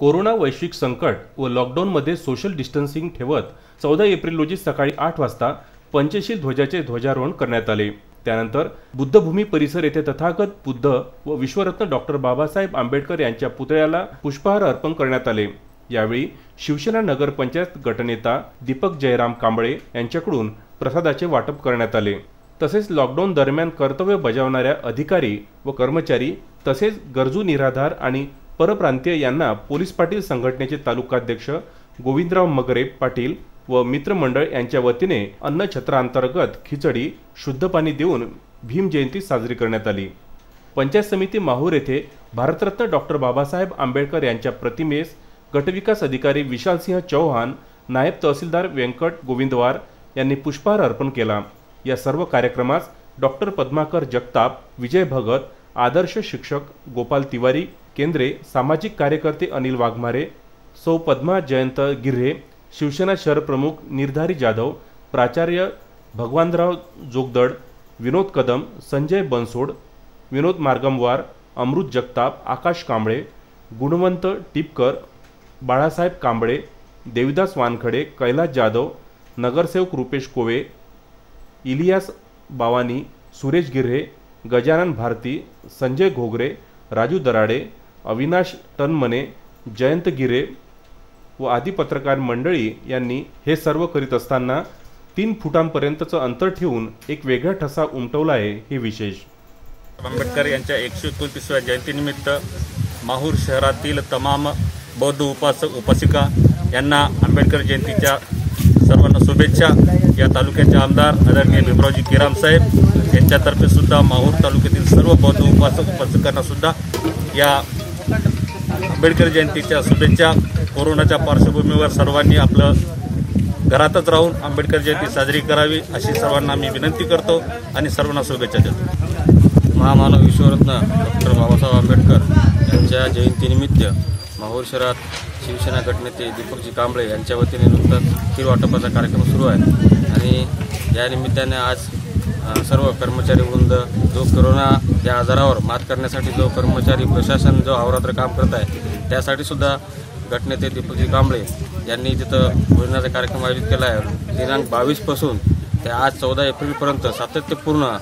Corona वैश्विक संकट व लॉकडाऊनमध्ये सोशल डिस्टन्सिंग ठेवत 14 एप्रिल रोजी सकाळी 8 वाजता पंचशील ध्वजाचे ध्वजारोहण करण्यात आले। त्यानंतर बुद्धभूमी परिसर येथे तथागत बुद्ध व विश्वरत्न डॉक्टर बाबासाहेब आंबेडकर यांच्या पुतळ्याला पुष्पहार अर्पण करण्यात आले। यावेळी शिवसेना नगर पंचायत गटनेता दीपक जयराम कांबळे यांच्याकडून प्रसादाचे वाटप करण्यात आले। तसेच लॉकडाऊन दरम्यान कर्तव्य बजावणाऱ्या अधिकारी व कर्मचारी तसेच गरजू निराधार आणि परप्रांतीय यांना पोलीस पाटील संघटनेचे तालुकाध्यक्ष गोविंदराव मगरे पाटील व मित्रमंडळ यांच्या वतीने अन्न छत्रांतर्गत खिचडी शुद्ध पाणी देऊन भीम जयंती साजरी करण्यात आली। पंचायत समिती माहूर येथे भारतरत्न डॉक्टर बाबासाहेब आंबेडकर यांच्या प्रतिमेस गटविकास अधिकारी विशालसिंह चौहान, नायब तहसीलदार व्यंकट गोविंदवार यांनी पुष्पहार अर्पण केला। या सर्व कार्यक्रमास डॉक्टर पद्माकर जगताप, विजय भगत, आदर्श शिक्षक गोपाल तिवारी, केंद्रे सामाजिक कार्यकर्ते अनिल वाघमारे, सौ पद्मा जयंत गिर्हे, शिवसेना शहर प्रमुख निर्धारी जाधव, प्राचार्य भगवानराव जोगदड, विनोद कदम, संजय बनसोड, विनोद मार्गमवार, अमृत जगताप, आकाश कांबळे, गुणवंत टिपकर, बाळासाहेब कांबळे, देविदास वानखडे, कैलास जाधव, नगरसेवक रुपेश कोवे, इलियास बावानी, सुरेश गिर्हे, गजानन भारती, संजय घोगरे, राजू दराडे, अविनाश टनमने, जयंत गिरे व आदी पत्रकार मंडळी यांनी हे सर्व करीत असताना 3 फुटांपर्यंतचं अंतर ठेवून एक वेगळा ठसा उमटवला आहे। हे विशेष आंबेडकर यांच्या 129व्या जयंतीनिमित्त माहूर शहरातील तमाम बौद्ध उपासक उपासिका यांना आंबेडकर जयंतीच्या सर्वांना शुभेच्छा। या तालुक्याचे आमदार आदरणीय भीमरावजी केराम साहेब यांच्यातर्फे सुद्धा माहूर तालुक्यातील सर्व बौद्ध उपासक उपासिकांना सुद्धा या आंबेडकर जयंतीच्या शुभेच्छा। कोरोनाच्या पार्श्वभूमीवर सर्वांनी आपलं घरातच राहून आंबेडकर जयंती साजरी करावी अशी सर्वांना मी विनंती करतो आणि सर्वांना शुभेच्छा देतो। महामानव विश्वरत्न डॉक्टर बाबासाहेब आंबेडकर यांच्या जयंतीनिमित्त माहूर शहरात शिवसेना गटनेते दीपकजी कांबळे यांच्या वतीने नुकताच खीर वाटपाचा कार्यक्रम सुरू आहे आणि या निमित्ताने आज सर्व कर्मचारी वृंद जो कोरोना या आजारावर मात करण्यासाठी जो कर्मचारी प्रशासन जो अहोरात्र काम करत आहे त्यासाठी सुद्धा गटनेते दीपकजी कांबळे यांनी तिथं भोजनाचा कार्यक्रम आयोजित केला आहे। दिनांक 22 पासून ते आज 14 एप्रिलपर्यंत सातत्यपूर्ण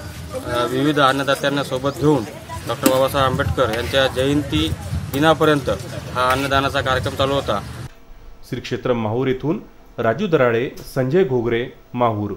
विविध अन्नदात्यांना सोबत घेऊन डॉक्टर बाबासाहेब आंबेडकर यांच्या जयंती दिनापर्यंत हा अन्नदानाचा कार्यक्रम चालू होता। श्री क्षेत्र माहूर येथून राजू दराडे, संजय घोगरे, माहूर।